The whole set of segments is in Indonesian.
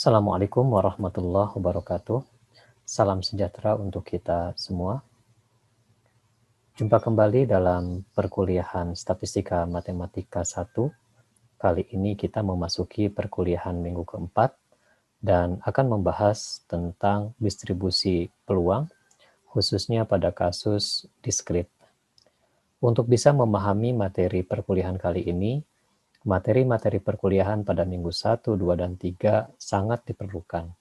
Assalamualaikum warahmatullahi wabarakatuh. Salam sejahtera untuk kita semua. Jumpa kembali dalam perkuliahan Statistika Matematika 1. Kali ini kita memasuki perkuliahan minggu keempat dan akan membahas tentang distribusi peluang, khususnya pada kasus diskrit. Untuk bisa memahami materi perkuliahan kali ini, materi-materi perkuliahan pada minggu 1, 2, dan 3 sangat diperlukan.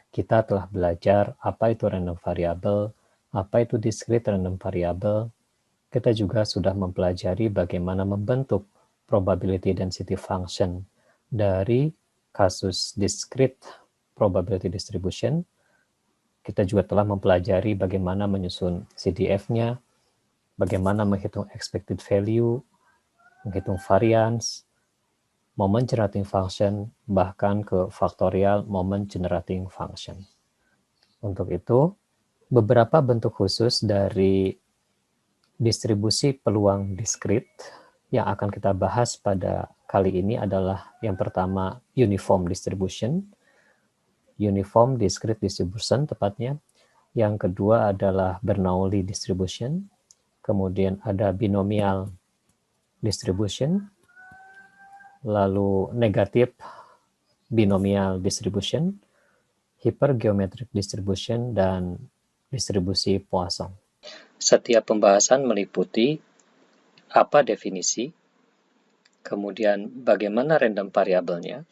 Kita telah belajar apa itu random variable, apa itu discrete random variable. Kita juga sudah mempelajari bagaimana membentuk probability density function dari kasus discrete probability distribution. Kita juga telah mempelajari bagaimana menyusun CDF-nya, bagaimana menghitung expected value, menghitung variance, moment generating function, bahkan ke faktorial moment generating function. Untuk itu, beberapa bentuk khusus dari distribusi peluang diskrit yang akan kita bahas pada kali ini adalah yang pertama uniform distribution, uniform discrete distribution tepatnya. Yang kedua adalah Bernoulli distribution, kemudian ada binomial distribution, lalu negatif binomial distribution, hypergeometric distribution, dan distribusi Poisson. Setiap pembahasan meliputi apa definisi, kemudian bagaimana random variabelnya,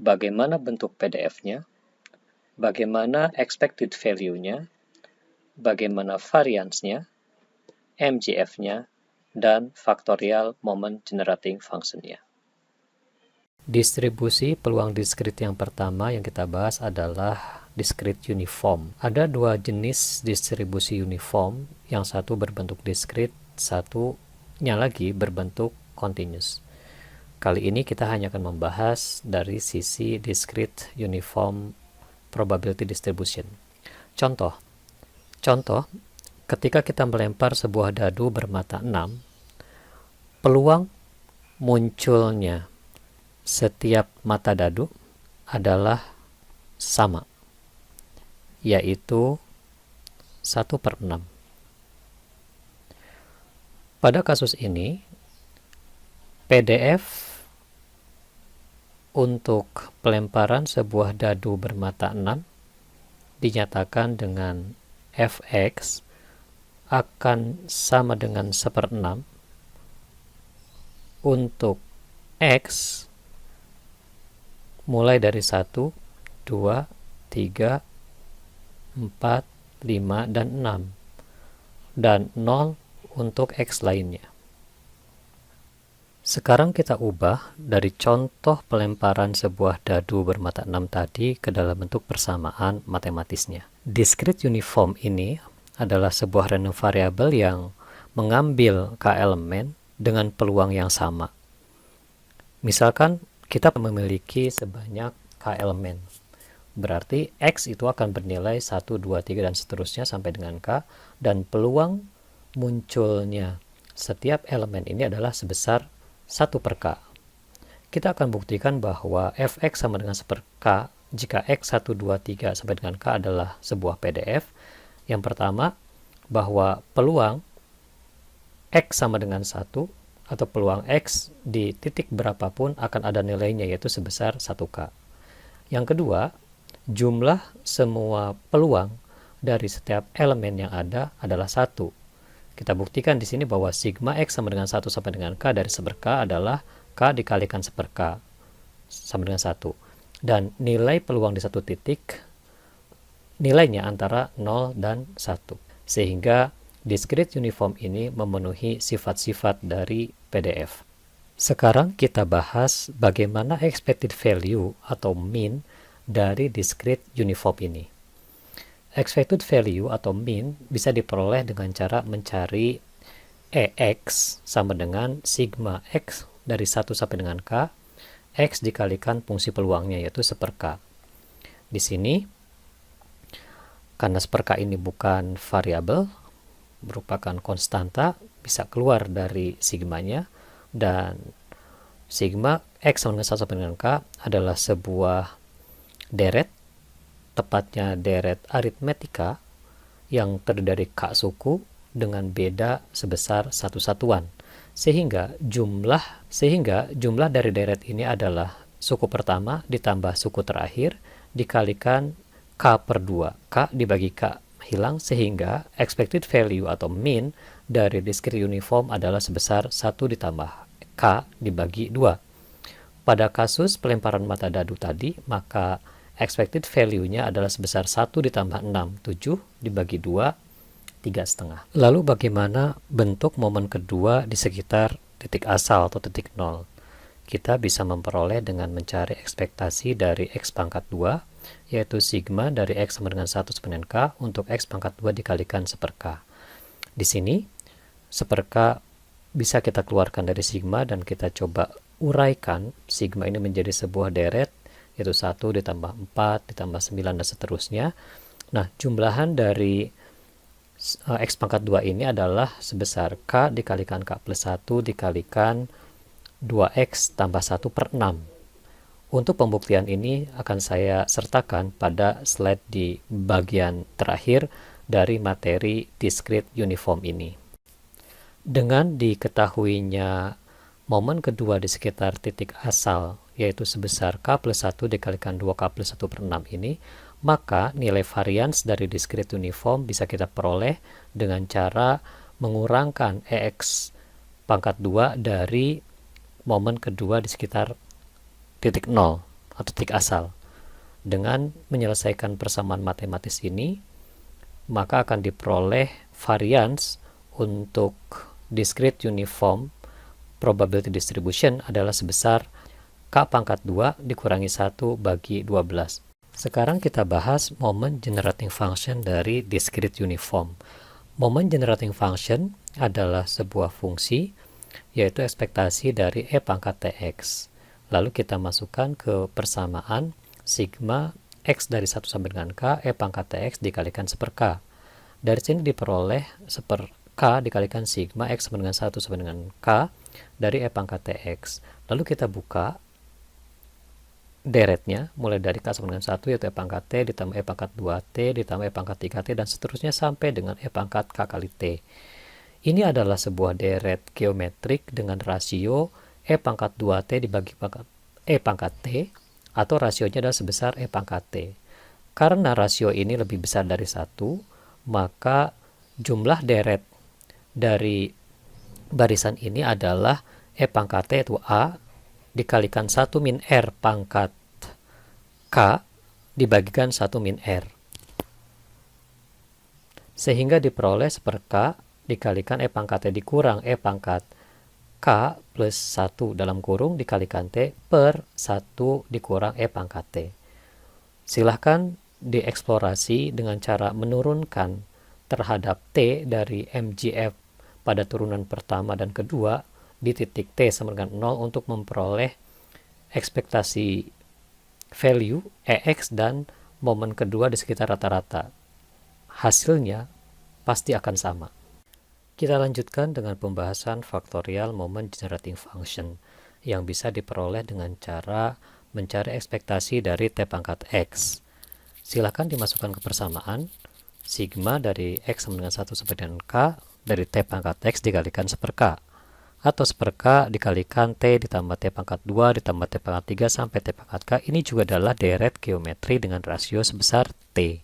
bagaimana bentuk PDF-nya, bagaimana expected value-nya, bagaimana variance-nya, MGF-nya, dan faktorial moment generating function-nya. Distribusi peluang diskrit yang pertama yang kita bahas adalah discrete uniform. Ada dua jenis distribusi uniform, yang satu berbentuk diskrit, satunya lagi berbentuk continuous. Kali ini kita hanya akan membahas dari sisi discrete uniform probability distribution. Contoh, ketika kita melempar sebuah dadu bermata 6, peluang munculnya setiap mata dadu adalah sama, yaitu 1/6. Pada kasus ini, PDF untuk pelemparan sebuah dadu bermata 6 dinyatakan dengan Fx akan sama dengan 1/6 untuk X mulai dari 1, 2, 3, 4, 5, dan 6, dan 0 untuk X lainnya. Sekarang kita ubah dari contoh pelemparan sebuah dadu bermata 6 tadi ke dalam bentuk persamaan matematisnya. Discrete uniform ini adalah sebuah random variable yang mengambil k elemen dengan peluang yang sama. Misalkan kita memiliki sebanyak k elemen. Berarti X itu akan bernilai 1, 2, 3, dan seterusnya sampai dengan K, dan peluang munculnya setiap elemen ini adalah sebesar 1/K. Kita akan buktikan bahwa Fx sama dengan 1/K jika X 1, 2, 3 sampai dengan K adalah sebuah PDF. Yang pertama, bahwa peluang X sama dengan 1 atau peluang X di titik berapapun akan ada nilainya, yaitu sebesar 1K. Yang kedua, jumlah semua peluang dari setiap elemen yang ada adalah 1. Kita buktikan di sini bahwa sigma X sama dengan 1 sampai dengan K dari 1/K adalah K dikalikan 1/K sama dengan 1. Dan nilai peluang di satu titik, nilainya antara 0 dan 1. Sehingga discrete uniform ini memenuhi sifat-sifat dari PDF. Sekarang kita bahas bagaimana expected value atau mean dari discrete uniform ini. Expected value atau mean bisa diperoleh dengan cara mencari EX sama dengan sigma X dari 1 sampai dengan K, X dikalikan fungsi peluangnya yaitu 1/K. Di sini, karena 1/K ini bukan variabel, merupakan konstanta, bisa keluar dari sigmanya, dan sigma X sama dengan 1 sampai dengan K adalah sebuah deret, tepatnya deret aritmetika yang terdiri dari K suku dengan beda sebesar satu satuan. Sehingga jumlah dari deret ini adalah suku pertama ditambah suku terakhir dikalikan K per 2. K dibagi K hilang, sehingga expected value atau mean dari discrete uniform adalah sebesar 1 ditambah K dibagi 2. Pada kasus pelemparan mata dadu tadi, maka expected value-nya adalah sebesar 1 ditambah 6, 7 dibagi 2, 3,5. Lalu bagaimana bentuk momen kedua di sekitar titik asal atau titik nol? Kita bisa memperoleh dengan mencari ekspektasi dari X pangkat 2, yaitu sigma dari X sama dengan 1 sama dengan K untuk X pangkat 2 dikalikan 1 per K. Di sini, 1 per K bisa kita keluarkan dari sigma dan kita coba uraikan sigma ini menjadi sebuah deret, yaitu 1 ditambah 4 ditambah 9 dan seterusnya. Nah, jumlahan dari X pangkat 2 ini adalah sebesar K dikalikan K plus 1 dikalikan 2X tambah 1 per 6. Untuk pembuktian ini akan saya sertakan pada slide di bagian terakhir dari materi discrete uniform ini. Dengan diketahuinya momen kedua di sekitar titik asal, yaitu sebesar K plus 1 dikalikan 2K plus 1 per 6 ini, maka nilai varians dari discrete uniform bisa kita peroleh dengan cara mengurangkan EX pangkat 2 dari momen kedua di sekitar titik 0 atau titik asal. Dengan menyelesaikan persamaan matematis ini, maka akan diperoleh varians untuk discrete uniform probability distribution adalah sebesar K pangkat 2 dikurangi 1 bagi 12. Sekarang kita bahas moment generating function dari discrete uniform. Moment generating function adalah sebuah fungsi, yaitu ekspektasi dari E pangkat TX. Lalu kita masukkan ke persamaan sigma X dari 1 sampai dengan K, E pangkat TX dikalikan 1 per K. Dari sini diperoleh 1 per K dikalikan sigma X sama dengan 1 sampai dengan K dari E pangkat TX. Lalu kita buka deretnya, mulai dari K sama dengan 1, yaitu E pangkat T ditambah E pangkat 2T ditambah E pangkat 3T dan seterusnya sampai dengan E pangkat K kali T. Ini adalah sebuah deret geometrik dengan rasio E pangkat 2T dibagi E pangkat T, atau rasionya adalah sebesar E pangkat T. Karena rasio ini lebih besar dari 1, maka jumlah deret dari barisan ini adalah E pangkat T yaitu A dikalikan 1 min R pangkat K dibagikan 1 min R. Sehingga diperoleh 1 per K dikalikan E pangkat T dikurang E pangkat K plus 1 dalam kurung dikalikan T per 1 dikurang E pangkat T. Silahkan dieksplorasi dengan cara menurunkan terhadap T dari MGF pada turunan pertama dan kedua di titik T sama dengan 0 untuk memperoleh ekspektasi value EX dan momen kedua di sekitar rata-rata. Hasilnya pasti akan sama. Kita lanjutkan dengan pembahasan faktorial moment generating function yang bisa diperoleh dengan cara mencari ekspektasi dari T pangkat X. Silakan dimasukkan ke persamaan sigma dari X sama dengan 1 sampai dengan K dari T pangkat X dikalikan 1 per K, atau 1 per K dikalikan T ditambah T pangkat 2 ditambah T pangkat 3 sampai T pangkat K. Ini juga adalah deret geometri dengan rasio sebesar T.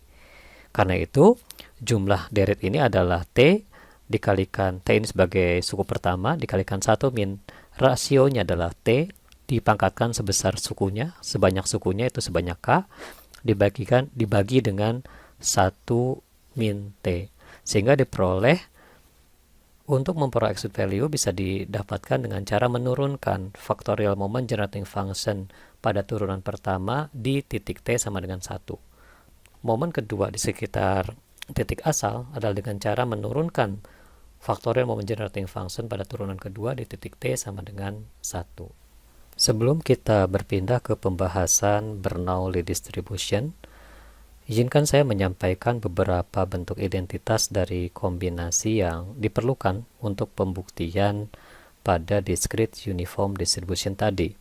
Karena itu, jumlah deret ini adalah T dikalikan T ini sebagai suku pertama dikalikan 1 min rasionya adalah T dipangkatkan sebesar sukunya, sebanyak sukunya itu sebanyak K dibagi dengan 1 min T. Sehingga diperoleh untuk memperoleh absolute value bisa didapatkan dengan cara menurunkan factorial moment generating function pada turunan pertama di titik T sama dengan 1. Momen kedua di sekitar titik asal adalah dengan cara menurunkan factorial moment generating function pada turunan kedua di titik T sama dengan 1. Sebelum kita berpindah ke pembahasan Bernoulli distribution, izinkan saya menyampaikan beberapa bentuk identitas dari kombinasi yang diperlukan untuk pembuktian pada discrete uniform distribution tadi.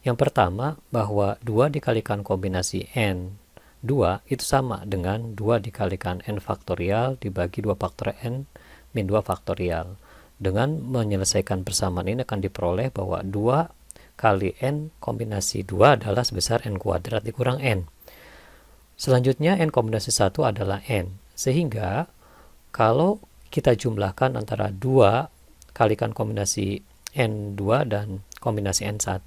Yang pertama, bahwa 2 dikalikan kombinasi N2 itu sama dengan 2 dikalikan N faktorial dibagi 2 faktor N min 2 faktorial. Dengan menyelesaikan persamaan ini akan diperoleh bahwa 2 kali N kombinasi 2 adalah sebesar N kuadrat dikurang N. Selanjutnya N kombinasi 1 adalah N. Sehingga kalau kita jumlahkan antara 2 kalikan kombinasi N2 dan kombinasi N1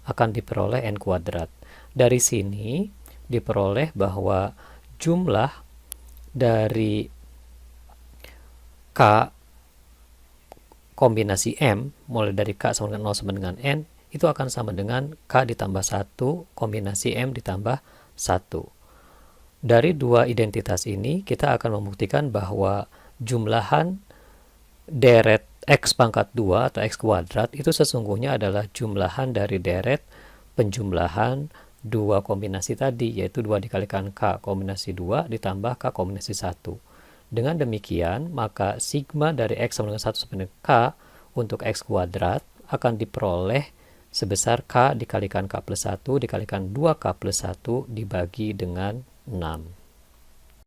akan diperoleh N kuadrat. Dari sini diperoleh bahwa jumlah dari K kombinasi M, mulai dari K sama dengan 0 sama dengan N, itu akan sama dengan K ditambah 1 kombinasi M ditambah 1. Dari dua identitas ini, kita akan membuktikan bahwa jumlahan deret X pangkat 2 atau X kuadrat itu sesungguhnya adalah jumlahan dari deret penjumlahan 2 kombinasi tadi, yaitu 2 dikalikan K kombinasi 2 ditambah K kombinasi 1. Dengan demikian, maka sigma dari X sama dengan 1 sampai dengan K untuk X kuadrat akan diperoleh sebesar K dikalikan K plus 1 dikalikan 2K plus 1 dibagi dengan 6.